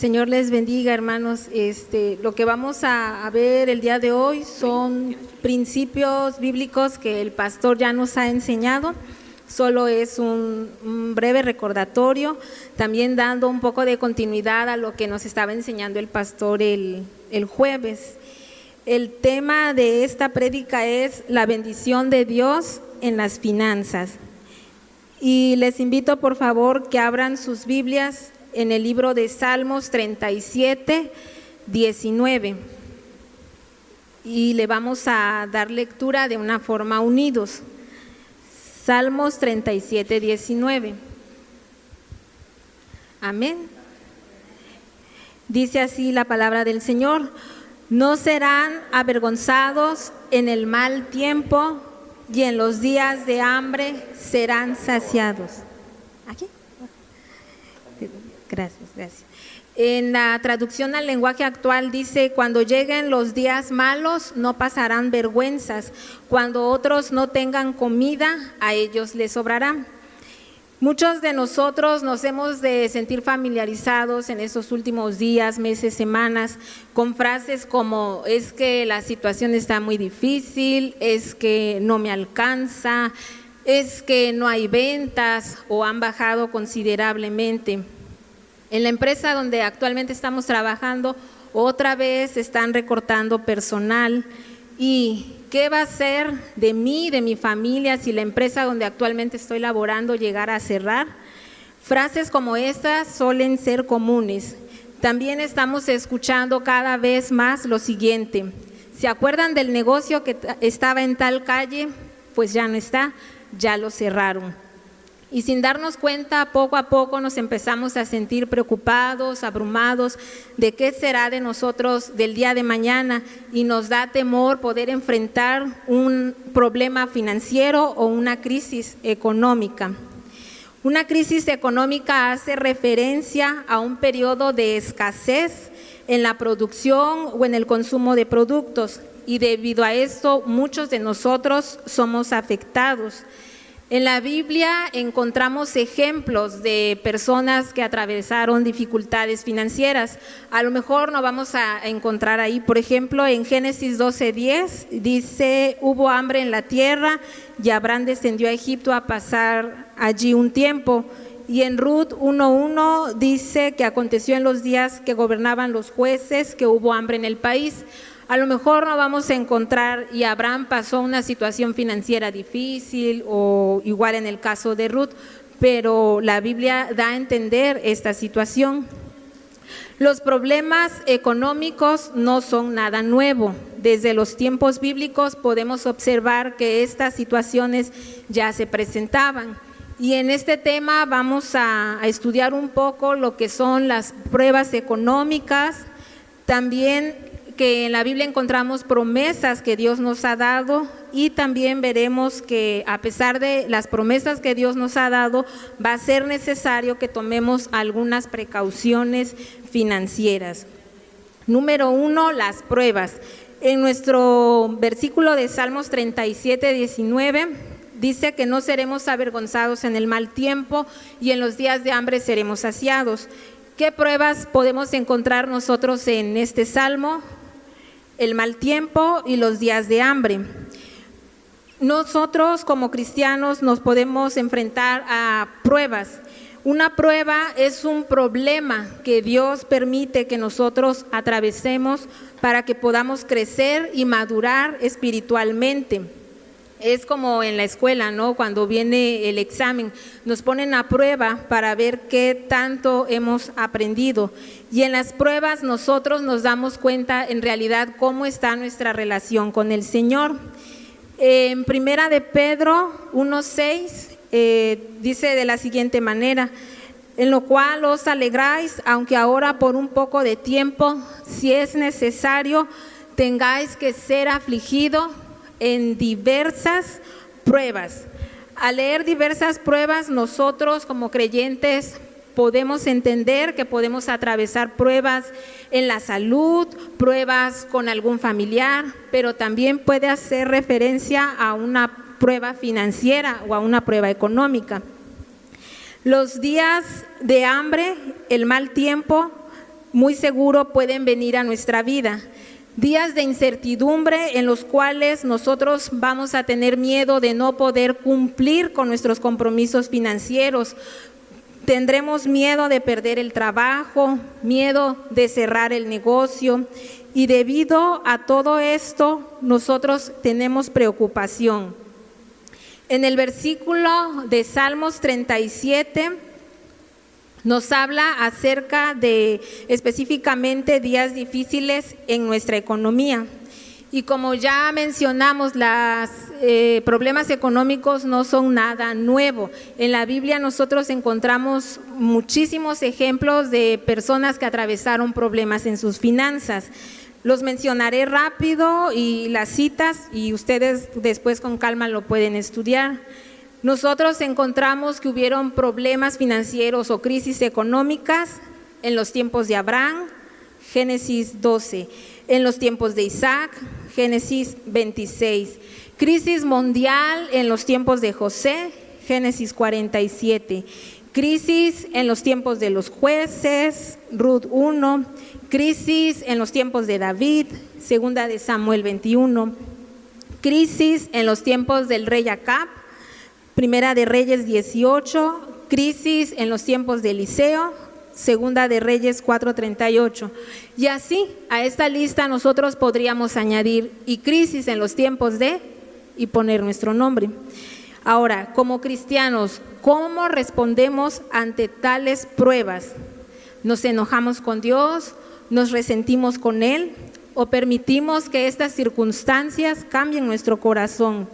Señor les bendiga, hermanos. Lo que vamos a ver el día de hoy son principios bíblicos que el pastor ya nos ha enseñado. Solo es un breve recordatorio, también dando un poco de continuidad a lo que nos estaba enseñando el pastor el jueves. El tema de esta prédica es la bendición de Dios en las finanzas. Y les invito por favor que abran sus Biblias en el libro de Salmos 37, 19. Y le vamos a dar lectura de una forma unidos. Salmos 37, 19. Amén. Dice así la palabra del Señor: no serán avergonzados en el mal tiempo, y en los días de hambre serán saciados. ¿Aquí? Gracias. En la traducción al lenguaje actual dice: cuando lleguen los días malos no pasarán vergüenzas, cuando otros no tengan comida, a ellos les sobrará. Muchos de nosotros nos hemos de sentir familiarizados en estos últimos días, meses, semanas, con frases como: es que la situación está muy difícil, es que no me alcanza, es que no hay ventas o han bajado considerablemente. En la empresa donde actualmente estamos trabajando, otra vez están recortando personal. ¿Y qué va a ser de mí, de mi familia, si la empresa donde actualmente estoy laborando llegara a cerrar? Frases como estas suelen ser comunes. También estamos escuchando cada vez más lo siguiente: ¿se acuerdan del negocio que estaba en tal calle? Pues ya no está, ya lo cerraron. Y sin darnos cuenta, poco a poco nos empezamos a sentir preocupados, abrumados de qué será de nosotros del día de mañana, y nos da temor poder enfrentar un problema financiero o una crisis económica. Una crisis económica hace referencia a un periodo de escasez en la producción o en el consumo de productos, y debido a esto muchos de nosotros somos afectados. En la Biblia encontramos ejemplos de personas que atravesaron dificultades financieras. A lo mejor no vamos a encontrar ahí, por ejemplo, en Génesis 12:10 dice: hubo hambre en la tierra y Abraham descendió a Egipto a pasar allí un tiempo. Y en Ruth 1:1 dice que aconteció en los días que gobernaban los jueces que hubo hambre en el país. A lo mejor no vamos a encontrar y Abraham pasó una situación financiera difícil, o igual en el caso de Ruth, pero la Biblia da a entender esta situación. Los problemas económicos no son nada nuevo. Desde los tiempos bíblicos podemos observar que estas situaciones ya se presentaban. Y en este tema vamos a estudiar un poco lo que son las pruebas económicas. También que en la Biblia encontramos promesas que Dios nos ha dado, y también veremos que a pesar de las promesas que Dios nos ha dado, va a ser necesario que tomemos algunas precauciones financieras. Número 1, las pruebas. En nuestro versículo de Salmos 37, 19 dice que no seremos avergonzados en el mal tiempo, y en los días de hambre seremos saciados. ¿Qué pruebas podemos encontrar nosotros en este salmo? El mal tiempo y los días de hambre. Nosotros como cristianos nos podemos enfrentar a pruebas. Una prueba es un problema que Dios permite que nosotros atravesemos para que podamos crecer y madurar espiritualmente. Es como en la escuela, ¿no? Cuando viene el examen, nos ponen a prueba para ver qué tanto hemos aprendido. Y en las pruebas nosotros nos damos cuenta en realidad cómo está nuestra relación con el Señor. En Primera de Pedro 1:6 dice de la siguiente manera: en lo cual os alegráis, aunque ahora por un poco de tiempo, si es necesario, tengáis que ser afligido en diversas pruebas. Al leer diversas pruebas, nosotros como creyentes podemos entender que podemos atravesar pruebas en la salud, pruebas con algún familiar, pero también puede hacer referencia a una prueba financiera o a una prueba económica. Los días de hambre, el mal tiempo, muy seguro pueden venir a nuestra vida. Días de incertidumbre en los cuales nosotros vamos a tener miedo de no poder cumplir con nuestros compromisos financieros. Tendremos miedo de perder el trabajo, miedo de cerrar el negocio, y debido a todo esto nosotros tenemos preocupación. En el versículo de Salmos 37 nos habla acerca de específicamente días difíciles en nuestra economía. Y como ya mencionamos, los problemas económicos no son nada nuevo. En la Biblia nosotros encontramos muchísimos ejemplos de personas que atravesaron problemas en sus finanzas. Los mencionaré rápido y las citas, y ustedes después con calma lo pueden estudiar. Nosotros encontramos que hubieron problemas financieros o crisis económicas en los tiempos de Abraham, Génesis 12, en los tiempos de Isaac, Génesis 26, crisis mundial en los tiempos de José, Génesis 47, crisis en los tiempos de los jueces, Ruth 1, crisis en los tiempos de David, segunda de Samuel 21, crisis en los tiempos del rey Acab, primera de Reyes 18, crisis en los tiempos de Eliseo, segunda de Reyes 4:38. Y así a esta lista nosotros podríamos añadir y crisis en los tiempos de, y poner nuestro nombre. Ahora, como cristianos, ¿cómo respondemos ante tales pruebas? ¿Nos enojamos con Dios? ¿Nos resentimos con Él? ¿O permitimos que estas circunstancias cambien nuestro corazón?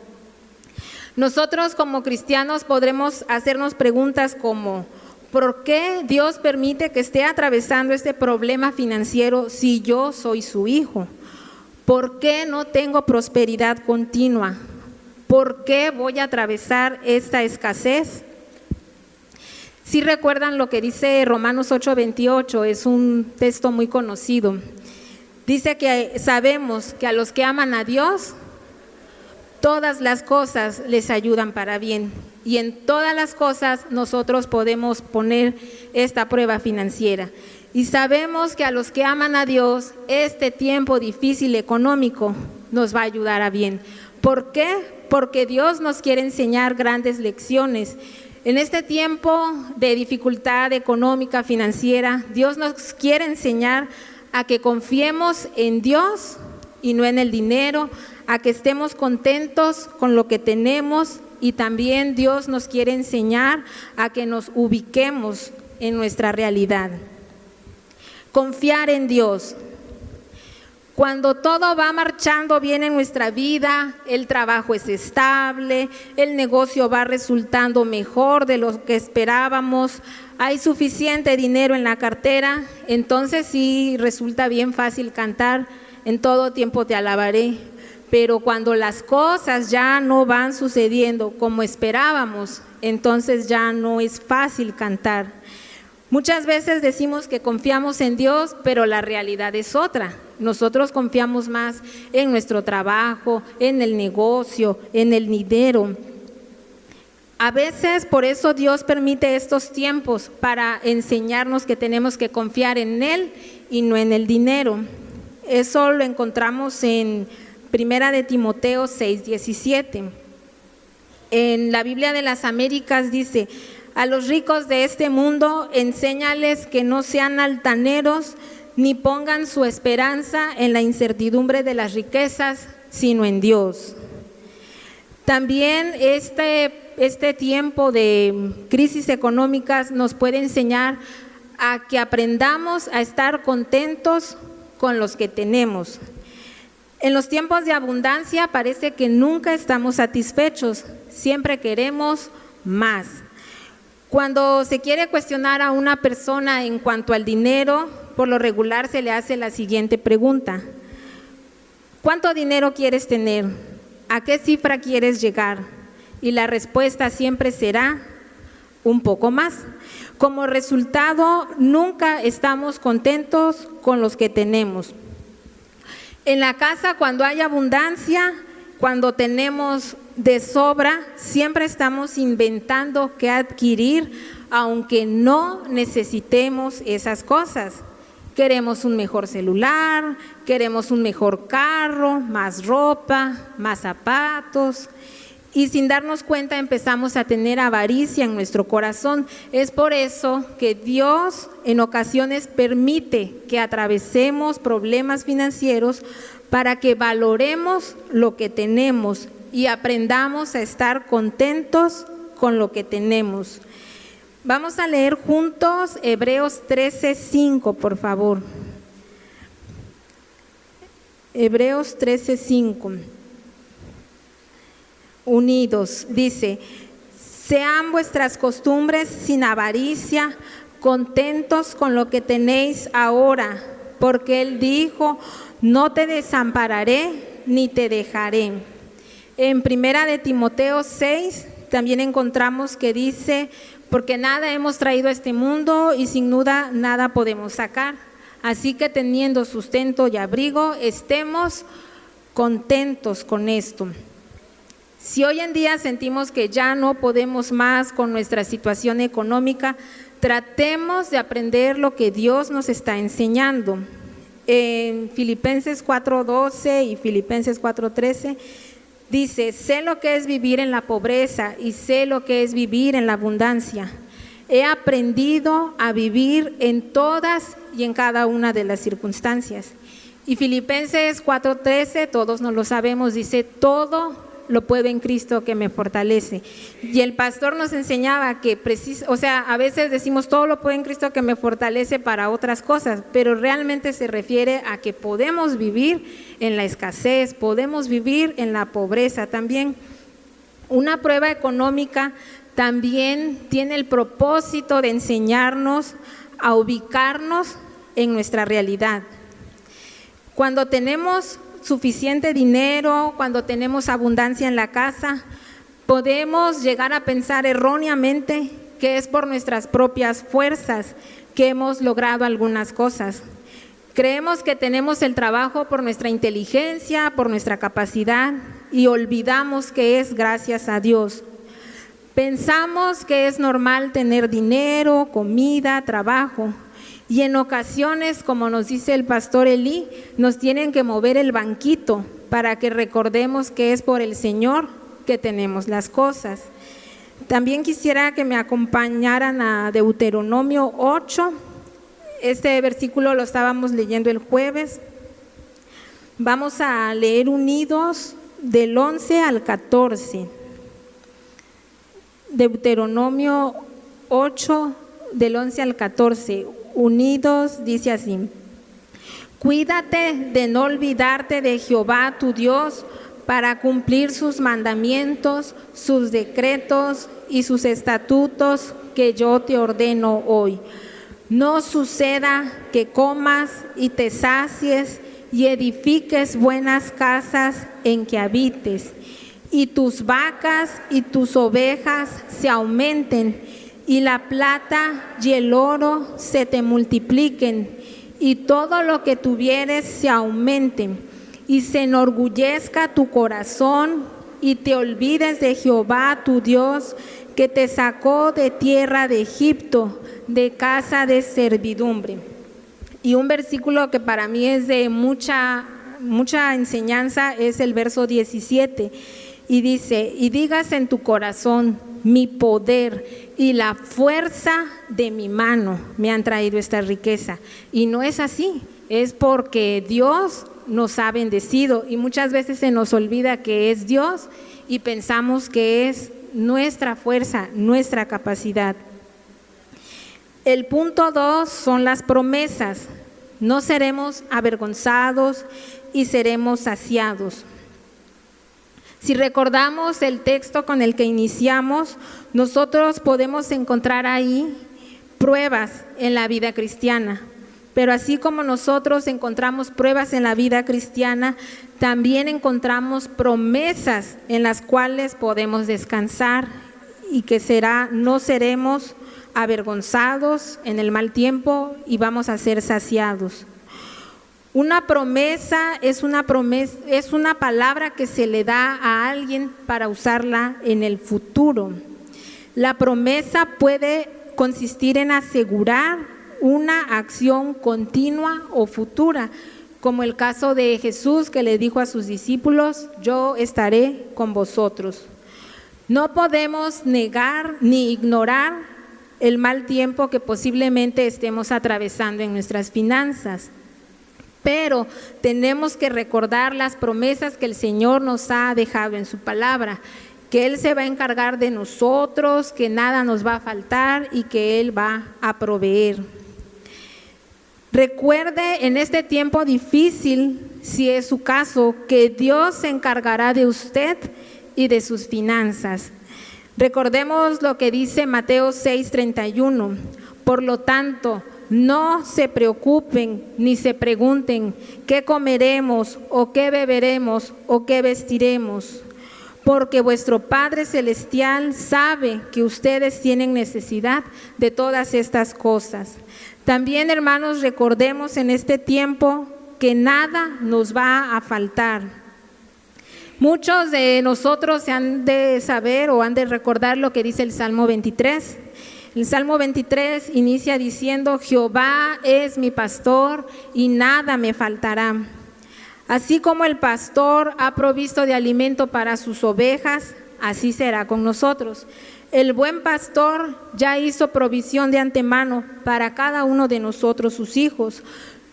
Nosotros como cristianos podremos hacernos preguntas como: ¿por qué Dios permite que esté atravesando este problema financiero si yo soy su hijo? ¿Por qué no tengo prosperidad continua? ¿Por qué voy a atravesar esta escasez? Si recuerdan lo que dice Romanos 8:28, es un texto muy conocido. Dice que sabemos que a los que aman a Dios, todas las cosas les ayudan para bien, y en todas las cosas nosotros podemos poner esta prueba financiera. Y sabemos que a los que aman a Dios, este tiempo difícil económico nos va a ayudar a bien. ¿Por qué? Porque Dios nos quiere enseñar grandes lecciones. En este tiempo de dificultad económica, financiera, Dios nos quiere enseñar a que confiemos en Dios y no en el dinero, a que estemos contentos con lo que tenemos, y también Dios nos quiere enseñar a que nos ubiquemos en nuestra realidad. Confiar en Dios. Cuando todo va marchando bien en nuestra vida, el trabajo es estable, el negocio va resultando mejor de lo que esperábamos, hay suficiente dinero en la cartera, entonces sí resulta bien fácil cantar: en todo tiempo te alabaré. Pero cuando las cosas ya no van sucediendo como esperábamos, entonces ya no es fácil cantar. Muchas veces decimos que confiamos en Dios, pero la realidad es otra. Nosotros confiamos más en nuestro trabajo, en el negocio, en el dinero. A veces por eso Dios permite estos tiempos, para enseñarnos que tenemos que confiar en Él y no en el dinero. Eso lo encontramos en Primera de Timoteo 6:17. En la Biblia de las Américas dice: a los ricos de este mundo enséñales que no sean altaneros, ni pongan su esperanza en la incertidumbre de las riquezas, sino en Dios. También este tiempo de crisis económicas nos puede enseñar a que aprendamos a estar contentos con los que tenemos. En los tiempos de abundancia parece que nunca estamos satisfechos, siempre queremos más. Cuando se quiere cuestionar a una persona en cuanto al dinero, por lo regular se le hace la siguiente pregunta: ¿cuánto dinero quieres tener? ¿A qué cifra quieres llegar? Y la respuesta siempre será: un poco más. Como resultado, nunca estamos contentos con los que tenemos. En la casa, cuando hay abundancia, cuando tenemos de sobra, siempre estamos inventando qué adquirir, aunque no necesitemos esas cosas. Queremos un mejor celular, queremos un mejor carro, más ropa, más zapatos. Y sin darnos cuenta empezamos a tener avaricia en nuestro corazón. Es por eso que Dios en ocasiones permite que atravesemos problemas financieros para que valoremos lo que tenemos y aprendamos a estar contentos con lo que tenemos. Vamos a leer juntos Hebreos 13:5, por favor. Hebreos 13:5. Unidos, dice: sean vuestras costumbres sin avaricia, contentos con lo que tenéis ahora, porque Él dijo: no te desampararé ni te dejaré. En Primera de Timoteo 6 también encontramos que dice: porque nada hemos traído a este mundo y sin duda nada podemos sacar. Así que teniendo sustento y abrigo, estemos contentos con esto. Si hoy en día sentimos que ya no podemos más con nuestra situación económica, tratemos de aprender lo que Dios nos está enseñando. En Filipenses 4:12 y Filipenses 4:13 dice: sé lo que es vivir en la pobreza y sé lo que es vivir en la abundancia. He aprendido a vivir en todas y en cada una de las circunstancias. Y Filipenses 4:13, todos nos lo sabemos, dice: todo lo puedo en Cristo que me fortalece. Y el pastor nos enseñaba que a veces decimos todo lo puedo en Cristo que me fortalece para otras cosas, pero realmente se refiere a que podemos vivir en la escasez, podemos vivir en la pobreza también. Una prueba económica también tiene el propósito de enseñarnos a ubicarnos en nuestra realidad. Cuando tenemos suficiente dinero, cuando tenemos abundancia en la casa, podemos llegar a pensar erróneamente que es por nuestras propias fuerzas que hemos logrado algunas cosas. Creemos que tenemos el trabajo por nuestra inteligencia, por nuestra capacidad, y olvidamos que es gracias a Dios. Pensamos que es normal tener dinero, comida, trabajo. Y en ocasiones, como nos dice el pastor Elí, nos tienen que mover el banquito para que recordemos que es por el Señor que tenemos las cosas. También quisiera que me acompañaran a Deuteronomio 8. Este versículo lo estábamos leyendo el jueves. Vamos a leer unidos del 11 al 14. Deuteronomio 8, del 11 al 14. Unidos, dice así: cuídate de no olvidarte de Jehová tu Dios para cumplir sus mandamientos, sus decretos y sus estatutos que yo te ordeno hoy. No suceda que comas y te sacies y edifiques buenas casas en que habites, y tus vacas y tus ovejas se aumenten, y la plata y el oro se te multipliquen, y todo lo que tuvieres se aumente, y se enorgullezca tu corazón, y te olvides de Jehová tu Dios, que te sacó de tierra de Egipto, de casa de servidumbre. Y un versículo que para mí es de mucha enseñanza es el verso 17, y dice: y digas en tu corazón: mi poder y la fuerza de mi mano me han traído esta riqueza. Y no es así, es porque Dios nos ha bendecido, y muchas veces se nos olvida que es Dios y pensamos que es nuestra fuerza, nuestra capacidad. El punto 2 son las promesas. No seremos avergonzados y seremos saciados. Si recordamos el texto con el que iniciamos, nosotros podemos encontrar ahí pruebas en la vida cristiana. Pero así como nosotros encontramos pruebas en la vida cristiana, también encontramos promesas en las cuales podemos descansar, y que no seremos avergonzados en el mal tiempo y vamos a ser saciados. Una promesa es una palabra que se le da a alguien para usarla en el futuro. La promesa puede consistir en asegurar una acción continua o futura, como el caso de Jesús que le dijo a sus discípulos: yo estaré con vosotros. No podemos negar ni ignorar el mal tiempo que posiblemente estemos atravesando en nuestras finanzas, pero tenemos que recordar las promesas que el Señor nos ha dejado en su palabra, que Él se va a encargar de nosotros, que nada nos va a faltar y que Él va a proveer. Recuerde en este tiempo difícil, si es su caso, que Dios se encargará de usted y de sus finanzas. Recordemos lo que dice Mateo 6:31. Por lo tanto, no se preocupen ni se pregunten qué comeremos o qué beberemos o qué vestiremos, porque vuestro Padre Celestial sabe que ustedes tienen necesidad de todas estas cosas. También, hermanos, recordemos en este tiempo que nada nos va a faltar. Muchos de nosotros se han de saber o han de recordar lo que dice el Salmo 23. El Salmo 23 inicia diciendo: Jehová es mi pastor y nada me faltará. Así como el pastor ha provisto de alimento para sus ovejas, así será con nosotros. El buen pastor ya hizo provisión de antemano para cada uno de nosotros, sus hijos.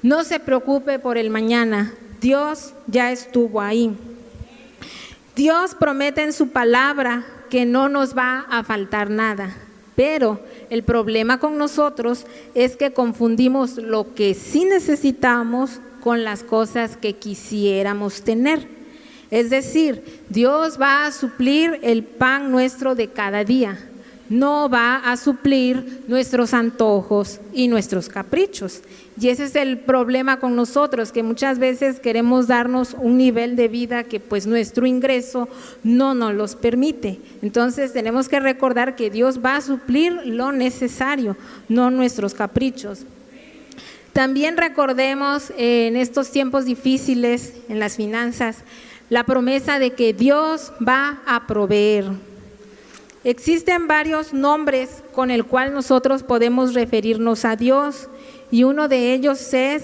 No se preocupe por el mañana, Dios ya estuvo ahí. Dios promete en su palabra que no nos va a faltar nada, pero el problema con nosotros es que confundimos lo que sí necesitamos con las cosas que quisiéramos tener. Es decir, Dios va a suplir el pan nuestro de cada día, no va a suplir nuestros antojos y nuestros caprichos. Y ese es el problema con nosotros, que muchas veces queremos darnos un nivel de vida que pues nuestro ingreso no nos los permite. Entonces tenemos que recordar que Dios va a suplir lo necesario, no nuestros caprichos. También recordemos en estos tiempos difíciles en las finanzas la promesa de que Dios va a proveer. Existen varios nombres con el cual nosotros podemos referirnos a Dios, y uno de ellos es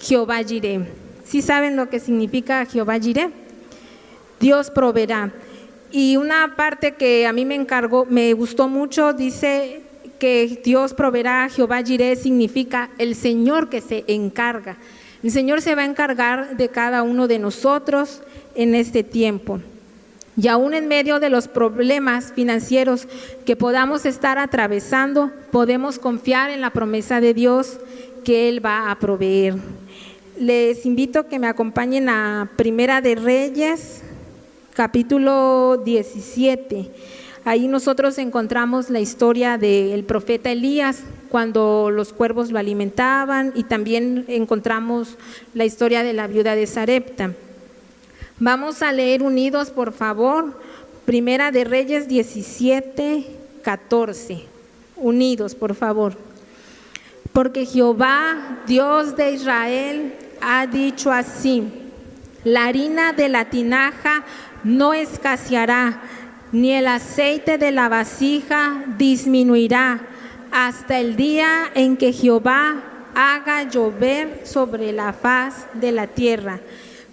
Jehová Jireh. ¿Sí saben lo que significa Jehová Jireh? Dios proveerá. Y una parte que a mí me gustó mucho, dice que Dios proveerá. Jehová Jireh significa el Señor que se encarga. El Señor se va a encargar de cada uno de nosotros en este tiempo. Y aún en medio de los problemas financieros que podamos estar atravesando, podemos confiar en la promesa de Dios que Él va a proveer. Les invito a que me acompañen a Primera de Reyes, capítulo 17. Ahí nosotros encontramos la historia del profeta Elías, cuando los cuervos lo alimentaban, y también encontramos la historia de la viuda de Sarepta. Vamos a leer unidos, por favor, Primera de Reyes 17:14. Unidos, por favor. Porque Jehová, Dios de Israel, ha dicho así: la harina de la tinaja no escaseará, ni el aceite de la vasija disminuirá, hasta el día en que Jehová haga llover sobre la faz de la tierra.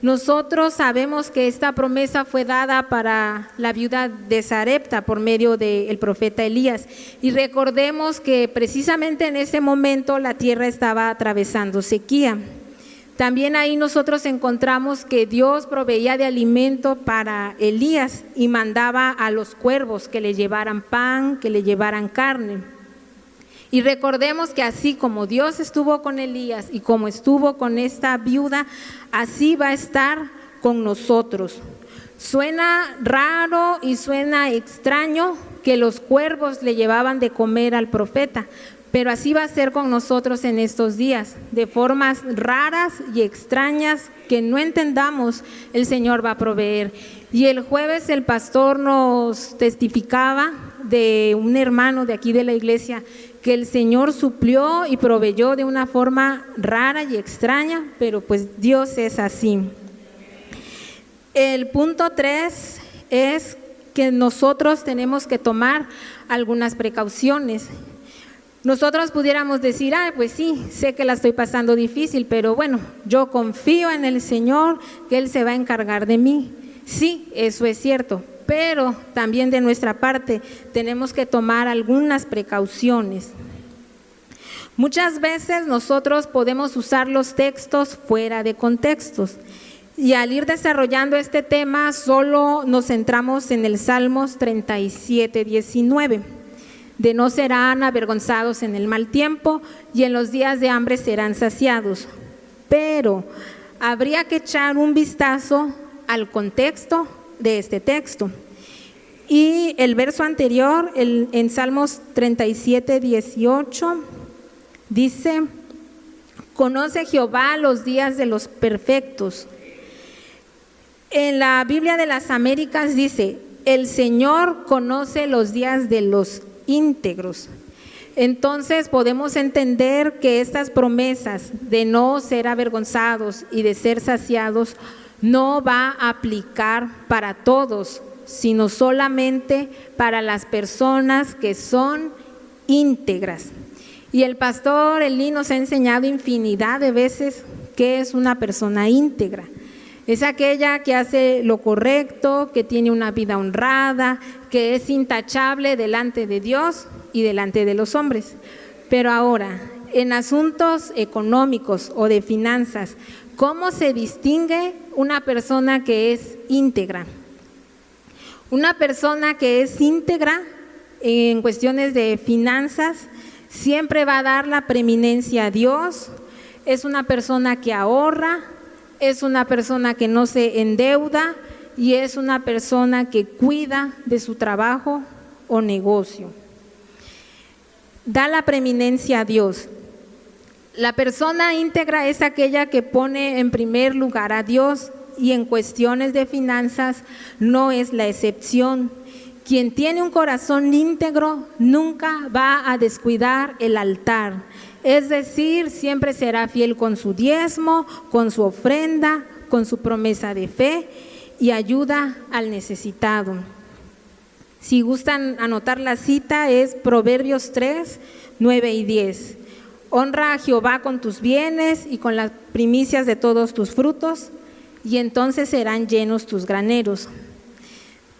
Nosotros sabemos que esta promesa fue dada para la viuda de Sarepta por medio del profeta Elías, y recordemos que precisamente en ese momento la tierra estaba atravesando sequía. También ahí nosotros encontramos que Dios proveía de alimento para Elías y mandaba a los cuervos que le llevaran pan, que le llevaran carne. Y recordemos que así como Dios estuvo con Elías y como estuvo con esta viuda, así va a estar con nosotros. Suena raro y suena extraño que los cuervos le llevaban de comer al profeta, pero así va a ser con nosotros en estos días. De formas raras y extrañas que no entendamos, el Señor va a proveer. Y el jueves el pastor nos testificaba de un hermano de aquí de la iglesia que el Señor suplió y proveyó de una forma rara y extraña, pero pues Dios es así. El punto 3 es que nosotros tenemos que tomar algunas precauciones. Nosotros pudiéramos decir, pues sí, sé que la estoy pasando difícil, pero bueno, yo confío en el Señor, que Él se va a encargar de mí. Sí, eso es cierto, pero también de nuestra parte tenemos que tomar algunas precauciones. Muchas veces nosotros podemos usar los textos fuera de contextos, y al ir desarrollando este tema solo nos centramos en el Salmos 37, 19. De no serán avergonzados en el mal tiempo, y en los días de hambre serán saciados. Pero habría que echar un vistazo al contexto de este texto. Y el verso anterior, en Salmos 37, 18, dice: conoce Jehová los días de los perfectos. En la Biblia de las Américas dice: el Señor conoce los días de los íntegros. Entonces podemos entender que estas promesas de no ser avergonzados y de ser saciados no va a aplicar para todos, sino solamente para las personas que son íntegras. Y el pastor Elí nos ha enseñado infinidad de veces qué es una persona íntegra. Es aquella que hace lo correcto, que tiene una vida honrada, que es intachable delante de Dios y delante de los hombres. Pero ahora, en asuntos económicos o de finanzas, ¿cómo se distingue una persona que es íntegra? Una persona que es íntegra en cuestiones de finanzas siempre va a dar la preeminencia a Dios, es una persona que ahorra, es una persona que no se endeuda y es una persona que cuida de su trabajo o negocio. Da la preeminencia a Dios. La persona íntegra es aquella que pone en primer lugar a Dios, y en cuestiones de finanzas no es la excepción. Quien tiene un corazón íntegro nunca va a descuidar el altar. Es decir, siempre será fiel con su diezmo, con su ofrenda, con su promesa de fe y ayuda al necesitado. Si gustan anotar la cita, es Proverbios 3, 9 y 10. Honra a Jehová con tus bienes y con las primicias de todos tus frutos, y entonces serán llenos tus graneros.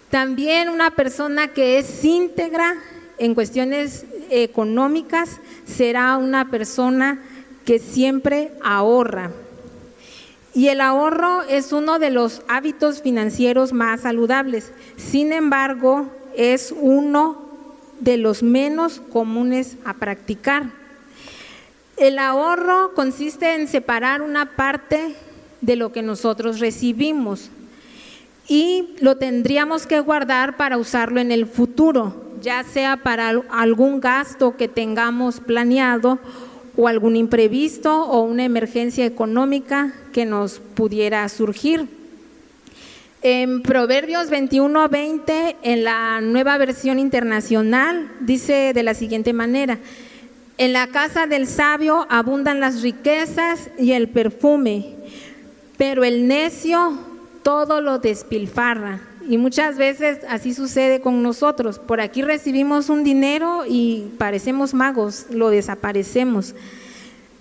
También una persona que es íntegra en cuestiones económicas será una persona que siempre ahorra. Y el ahorro es uno de los hábitos financieros más saludables. Sin embargo, es uno de los menos comunes a practicar. El ahorro consiste en separar una parte de lo que nosotros recibimos y lo tendríamos que guardar para usarlo en el futuro, ya sea para algún gasto que tengamos planeado o algún imprevisto o una emergencia económica que nos pudiera surgir. En Proverbios 21:20, en la Nueva Versión Internacional, dice de la siguiente manera: en la casa del sabio abundan las riquezas y el perfume, pero el necio todo lo despilfarra. Y muchas veces así sucede con nosotros. Por aquí recibimos un dinero y parecemos magos, lo desaparecemos.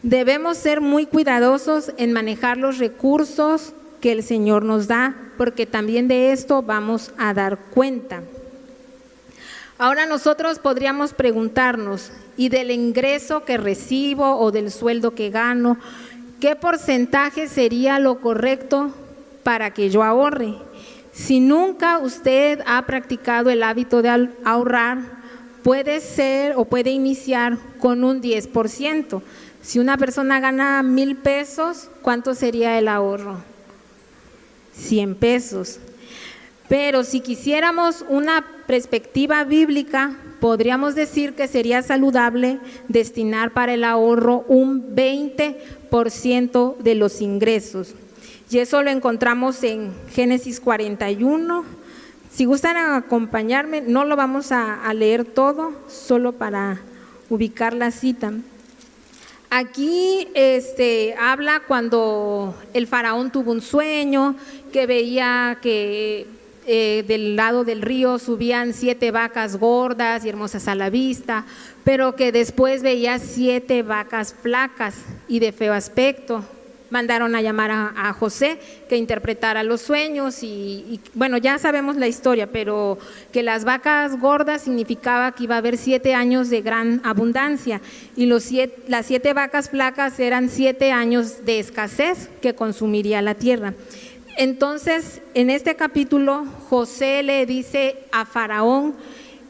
Debemos ser muy cuidadosos en manejar los recursos que el Señor nos da, porque también de esto vamos a dar cuenta. Ahora nosotros podríamos preguntarnos: ¿y del ingreso que recibo o del sueldo que gano, qué porcentaje sería lo correcto para que yo ahorre? Si nunca usted ha practicado el hábito de ahorrar, puede ser o puede iniciar con un 10%. Si una persona gana 1,000 pesos, ¿cuánto sería el ahorro? 100 pesos. Pero si quisiéramos una perspectiva bíblica, podríamos decir que sería saludable destinar para el ahorro un 20% de los ingresos. Y eso lo encontramos en Génesis 41. Si gustan acompañarme, no lo vamos a leer todo, solo para ubicar la cita. Aquí habla cuando el faraón tuvo un sueño, que veía que del lado del río subían 7 vacas gordas y hermosas a la vista, pero que después veía 7 vacas flacas y de feo aspecto. Mandaron a llamar a José que interpretara los sueños y bueno, ya sabemos la historia, pero que las vacas gordas significaba que iba a haber 7 años de gran abundancia y las 7 vacas flacas eran 7 años de escasez que consumiría la tierra. Entonces, en este capítulo, José le dice a Faraón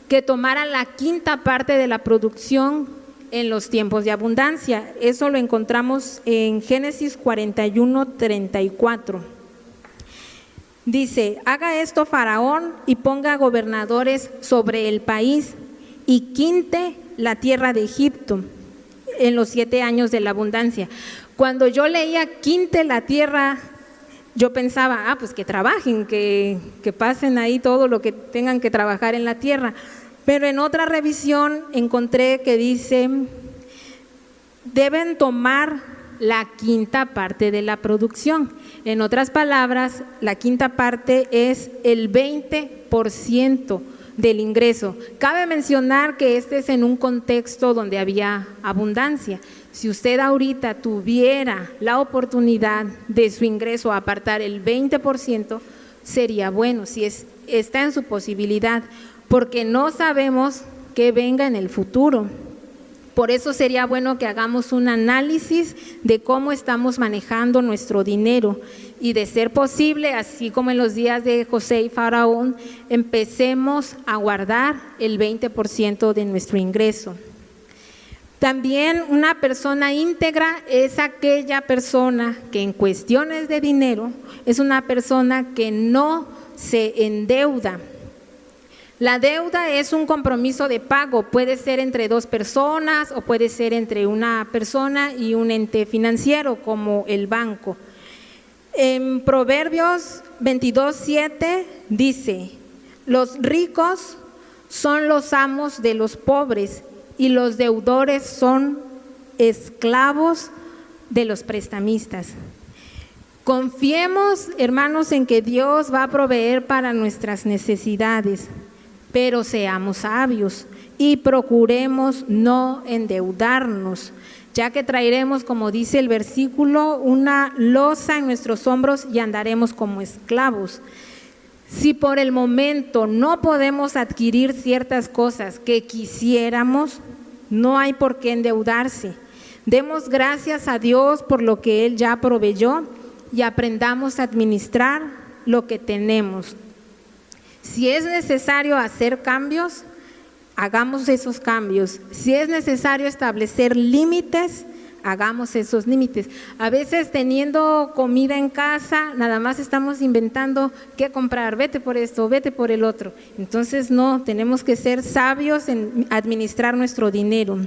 que tomara la 5ª parte de la producción en los tiempos de abundancia. Eso lo encontramos en Génesis 41:34. Dice: haga esto Faraón y ponga gobernadores sobre el país y quinte la tierra de Egipto en los 7 años de la abundancia. Cuando yo leía quinte la tierra, yo pensaba, pues que trabajen, que pasen ahí todo lo que tengan que trabajar en la tierra. Pero en otra revisión encontré que dice, deben tomar la 5ª parte de la producción. En otras palabras, la 5ª parte es el 20% del ingreso. Cabe mencionar que este es en un contexto donde había abundancia. Si usted ahorita tuviera la oportunidad de su ingreso apartar el 20%, sería bueno, si está en su posibilidad, porque no sabemos qué venga en el futuro. Por eso sería bueno que hagamos un análisis de cómo estamos manejando nuestro dinero y, de ser posible, así como en los días de José y Faraón, empecemos a guardar el 20% de nuestro ingreso. También una persona íntegra es aquella persona que en cuestiones de dinero es una persona que no se endeuda. La deuda es un compromiso de pago, puede ser entre 2 personas o puede ser entre una persona y un ente financiero como el banco. En Proverbios 22:7 dice: los ricos son los amos de los pobres y los deudores son esclavos de los prestamistas. Confiemos, hermanos, en que Dios va a proveer para nuestras necesidades, pero seamos sabios y procuremos no endeudarnos, ya que traeremos, como dice el versículo, una losa en nuestros hombros y andaremos como esclavos. Si por el momento no podemos adquirir ciertas cosas que quisiéramos, no hay por qué endeudarse. Demos gracias a Dios por lo que Él ya proveyó y aprendamos a administrar lo que tenemos. Si es necesario hacer cambios, hagamos esos cambios. Si es necesario establecer límites, hagamos esos límites. A veces, teniendo comida en casa, nada más estamos inventando qué comprar, vete por esto, vete por el otro. Entonces no, tenemos que ser sabios en administrar nuestro dinero.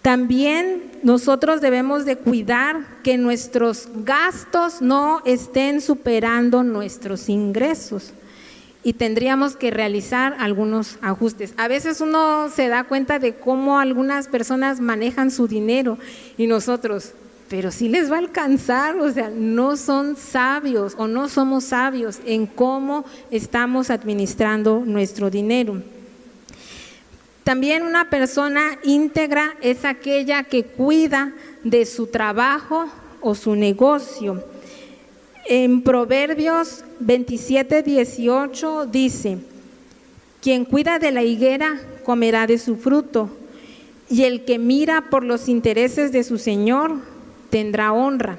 También nosotros debemos de cuidar que nuestros gastos no estén superando nuestros ingresos. Y tendríamos que realizar algunos ajustes. A veces uno se da cuenta de cómo algunas personas manejan su dinero y nosotros, pero sí les va a alcanzar, o sea, no son sabios o no somos sabios en cómo estamos administrando nuestro dinero. También una persona íntegra es aquella que cuida de su trabajo o su negocio. En Proverbios 27:18 dice: quien cuida de la higuera comerá de su fruto, y el que mira por los intereses de su señor tendrá honra.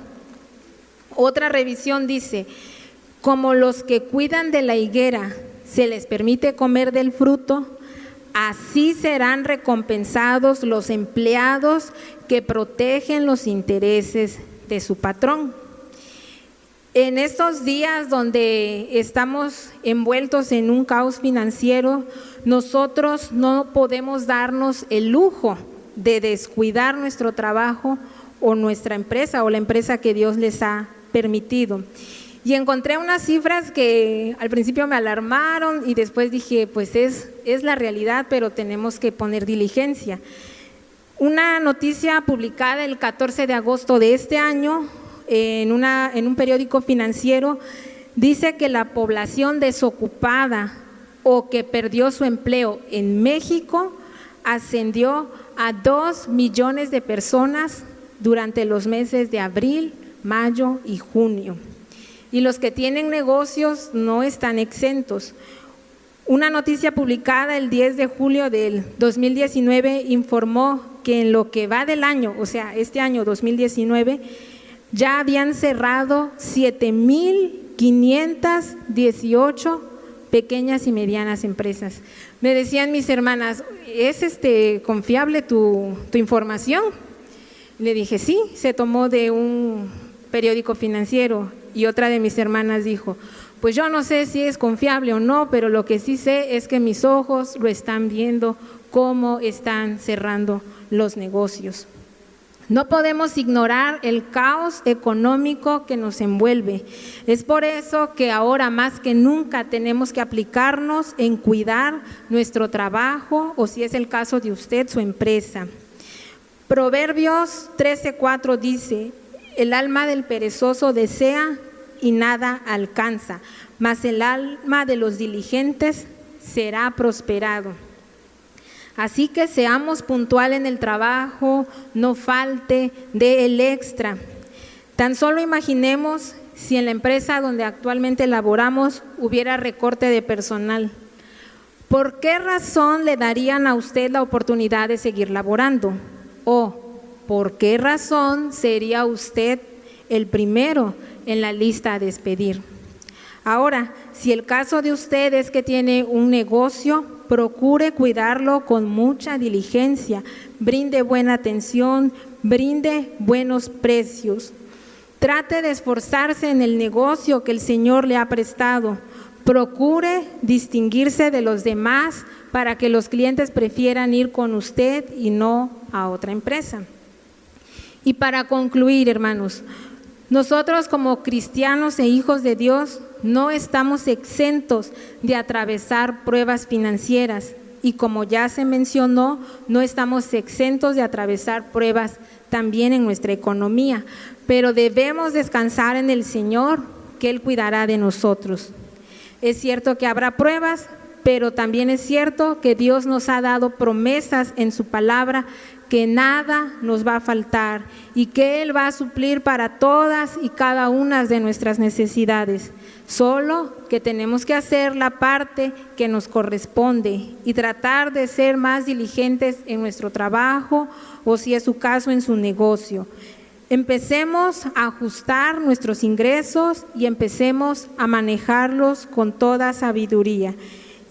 Otra revisión dice: como los que cuidan de la higuera se les permite comer del fruto, así serán recompensados los empleados que protegen los intereses de su patrón. En estos días donde estamos envueltos en un caos financiero, nosotros no podemos darnos el lujo de descuidar nuestro trabajo o nuestra empresa o la empresa que Dios les ha permitido. Y encontré unas cifras que al principio me alarmaron y después dije, pues es la realidad, pero tenemos que poner diligencia. Una noticia publicada el 14 de agosto de este año en un periódico financiero dice que la población desocupada o que perdió su empleo en México ascendió a 2 millones de personas durante los meses de abril, mayo y junio. Y los que tienen negocios no están exentos. Una noticia publicada el 10 de julio del 2019 informó que en lo que va del año, o sea, este año 2019, ya habían cerrado 7,518 pequeñas y medianas empresas. Me decían mis hermanas, ¿es confiable tu información? Le dije, sí, se tomó de un periódico financiero. Y otra de mis hermanas dijo, pues yo no sé si es confiable o no, pero lo que sí sé es que mis ojos lo están viendo, cómo están cerrando los negocios. No podemos ignorar el caos económico que nos envuelve. Es por eso que ahora más que nunca tenemos que aplicarnos en cuidar nuestro trabajo o, si es el caso de usted, su empresa. Proverbios 13:4 dice, el alma del perezoso desea y nada alcanza, mas el alma de los diligentes será prosperado. Así que seamos puntuales en el trabajo, no falte del extra. Tan solo imaginemos si en la empresa donde actualmente laboramos hubiera recorte de personal. ¿Por qué razón le darían a usted la oportunidad de seguir laborando? ¿O por qué razón sería usted el primero en la lista a despedir? Ahora, si el caso de usted es que tiene un negocio, procure cuidarlo con mucha diligencia, brinde buena atención, brinde buenos precios. Trate de esforzarse en el negocio que el Señor le ha prestado. Procure distinguirse de los demás para que los clientes prefieran ir con usted y no a otra empresa. Y para concluir, hermanos, nosotros como cristianos e hijos de Dios no estamos exentos de atravesar pruebas financieras y, como ya se mencionó, no estamos exentos de atravesar pruebas también en nuestra economía, pero debemos descansar en el Señor, que Él cuidará de nosotros. Es cierto que habrá pruebas, pero también es cierto que Dios nos ha dado promesas en su palabra que nada nos va a faltar y que Él va a suplir para todas y cada una de nuestras necesidades. Solo que tenemos que hacer la parte que nos corresponde y tratar de ser más diligentes en nuestro trabajo o, si es su caso, en su negocio. Empecemos a ajustar nuestros ingresos y empecemos a manejarlos con toda sabiduría.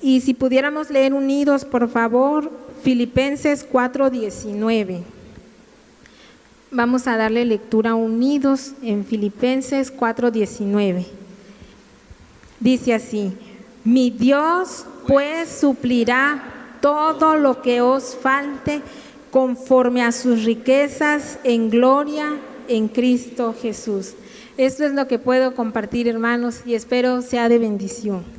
Y si pudiéramos leer unidos, por favor, Filipenses 4:19. Vamos a darle lectura unidos en Filipenses 4:19. Dice así: mi Dios pues suplirá todo lo que os falte conforme a sus riquezas en gloria en Cristo Jesús. Esto es lo que puedo compartir, hermanos, y espero sea de bendición.